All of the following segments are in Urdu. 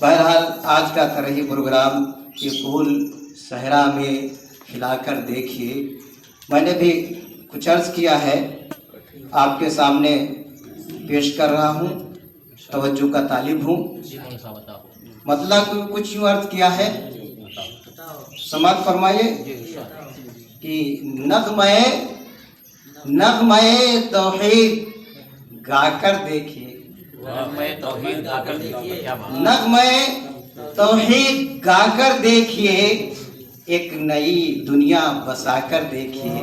بہرحال آج کا ترہی پروگرام یہ پھول صحرا میں کھلا کر دیکھیے، میں نے بھی کچھ عرض کیا ہے، آپ کے سامنے پیش کر رہا ہوں، توجہ کا طالب ہوں۔ مطلب کچھ یوں عرض کیا ہے، سماعت فرمائیے کہ نغمہ توحید گا کر دیکھیے، نغمہ توحید گا کر دیکھیے، ایک نئی دنیا بسا کر دیکھیے،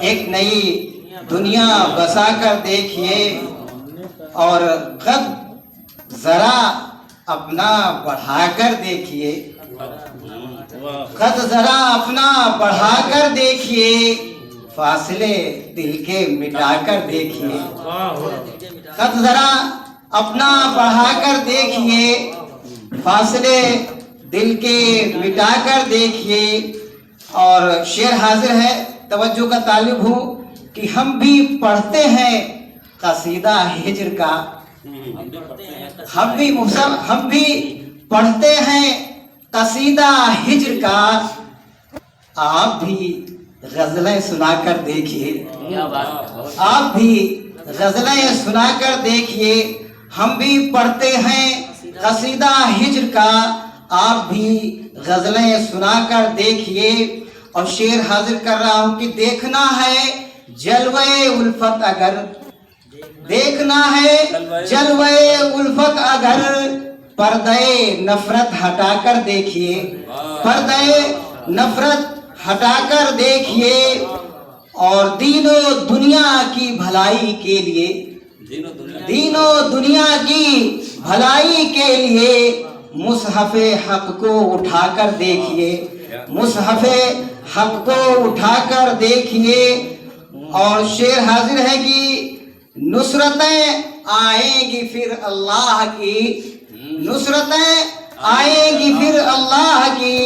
ایک نئی دنیا بسا کر دیکھیے، اور قد ذرا اپنا بڑھا کر دیکھیے، قد ذرا اپنا بڑھا کر دیکھیے، فاصلے دل کے مٹا کر دیکھیے، قد ذرا اپنا بڑھا کر دیکھیے، فاصلے دل کے مٹا کر دیکھیے۔ اور شعر حاضر ہے، توجہ کا طالب ہوں کہ ہم بھی پڑھتے ہیں قصیدہ ہجر کا، ہم بھی پڑھتے ہیں قصیدہ ہجر کا، آپ بھی غزلیں سنا کر دیکھیے، آپ بھی غزلیں سنا کر دیکھیے، ہم بھی پڑھتے ہیں قصیدہ ہجر کا، آپ بھی غزلیں سنا کر دیکھیے۔ اور شعر حاضر کر رہا ہوں کہ دیکھنا ہے جلوہ الفت اگر، دیکھنا ہے جلوہ الفت اگر، پردہ نفرت ہٹا کر دیکھیے، پردہ نفرت ہٹا کر دیکھیے، اور دین و دنیا کی بھلائی کے لیے، دین و دنیا کی بھلائی کے لیے مصحف حق کو اٹھا کر دیکھیے، مصحف حق کو اٹھا کر دیکھیے۔ اور شعر حاضر ہے کہ نصرتیں آئیں گی پھر اللہ کی، نصرتیں آئیں گی پھر اللہ کی،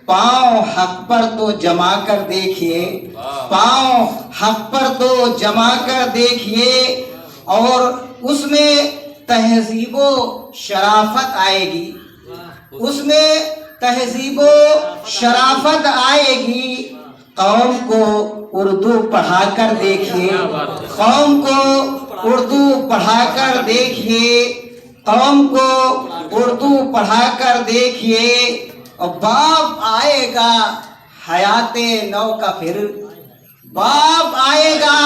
پاؤں حق پر تو جما کر دیکھیے، پاؤں حق پر تو جما کر دیکھیے، اور اس میں تہذیب و شرافت آئے گی، اس میں تہذیب و شرافت آئے گی۔ قوم کو اردو پڑھا کر دیکھیے، قوم کو اردو پڑھا کر دیکھیے، قوم کو اردو پڑھا کر دیکھیے، اور باب آئے گا حیات نو کا پھر، باب آئے گا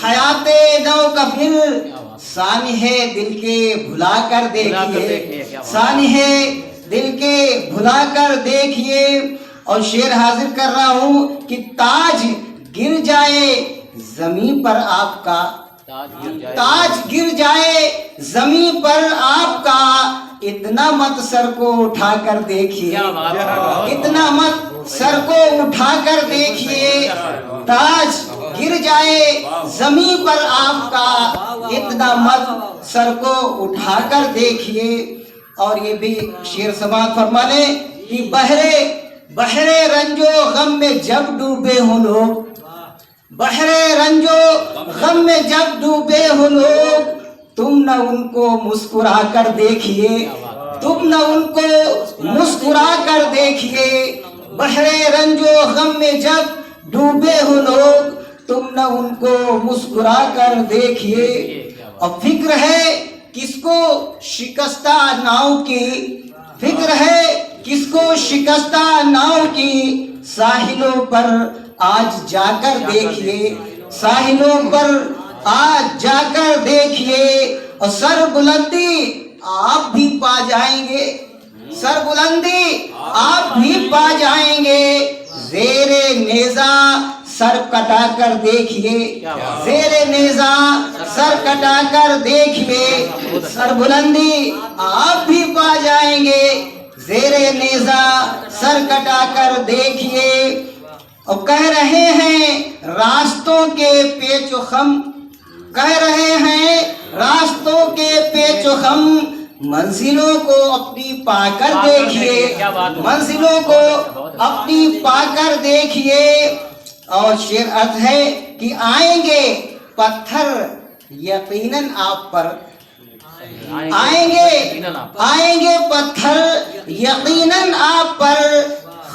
حیات نو کا پھر، سانحِ دل کے بھلا کر دیکھیے، سانحِ دل کے بھلا کر دیکھیے۔ اور شعر حاضر کر رہا ہوں کہ تاج گر جائے زمین پر آپ کا، تاج گر جائے زمین پر آپ کا، اتنا مت سر کو اٹھا کر دیکھیے، اتنا مت سر کو اٹھا کر دیکھیے، تاج گر جائے زمین پر آپ کا، اتنا مت سر کو اٹھا کر دیکھیے۔ اور یہ بھی شعر سماعت فرما لیں کہ بحر رنج و غم میں جب ڈوبے ہوں لوگ، بحر رنج و غم میں جب ڈوبے ہوں لوگ، تم نہ ان کو مسکرا کر دیکھیے، تم نہ ان کو مسکرا کر دیکھیے، بحر رنج و غم میں جب ڈوبے ہوں لوگ، تم نہ ان کو مسکرا کر دیکھیے۔ اور فکر ہے کس کو شکستہ ناؤ کی، فکر ہے کس کو شکستہ ناؤ کی، ساحلوں پر آج جا کر دیکھیے، ساحلوں پر آج جا کر دیکھیے، اور سر بلندی آپ بھی پا جائیں گے، سر بلندی آپ بھی پا جائیں گے، زیر نیزہ سر کٹا کر دیکھیے، زیر نیزہ سر کٹا کر دیکھیے، سر بلندی آپ بھی پا جائیں گے، زیر نیزہ سر کٹا کر دیکھیے۔ اور کہہ رہے ہیں راستوں کے پیچ و خم، کہہ رہے ہیں راستوں کے پیچ و خم، منزلوں کو اپنی پا کر دیکھیے، منزلوں کو اپنی پا کر دیکھیے۔ اور شعر عرض ہے کہ آئیں گے پتھر یقیناً آپ پر، آئیں گے پتھر یقیناً آپ پر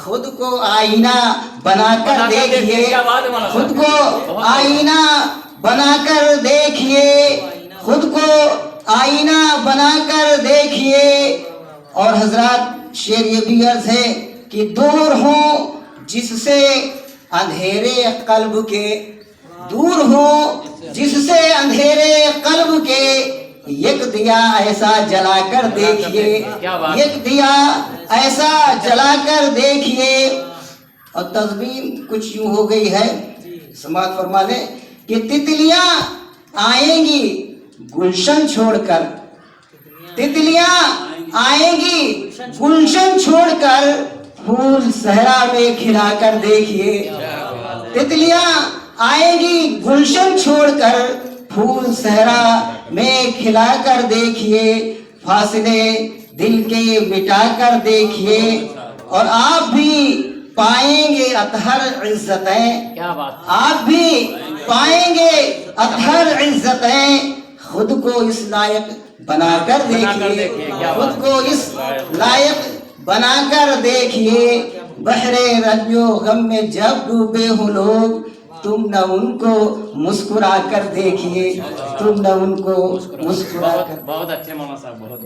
خود کو آئینہ بنا کر دیکھیے، خود کو آئینہ بنا کر دیکھیے، خود کو آئینہ بنا کر دیکھیے۔ اور حضرات شعر یہ بھی عرض ہے کہ دور ہوں جس سے اندھیرے قلب کے، دور ہوں جس سے اندھیرے قلب کے، ایک دیا ایسا جلا کر دیکھیے، ایک دیا ایسا جلا کر دیکھیے۔ اور تضمین کچھ یوں ہو گئی ہے، سماعت فرما لیں کہ تتلیاں آئیں گی گلشن چھوڑ کر، تتلیاں آئیں گی گلشن چھوڑ کر، پھول صحرا میں کھلا کر دیکھیے، تتلیاں آئیں گی گلشن چھوڑ کر، پھول صحرا میں کھلا کر دیکھیے، فاصلے دل کے مٹا کر دیکھیے، اور آپ بھی پائیں گے اطہر عزتیں، آپ بھی پائیں گے اطہر عزتیں، خود کو اس لائق بنا کر دیکھیے، خود کو اس لائق بنا کر دیکھیے۔ بحر رنج و غم میں جب ڈوبے ہوں لوگ، تم نہ ان کو مسکرا کر دیکھیے، تم نہ ان کو مسکرا کر۔ بہت اچھے مولانا صاحب، بہت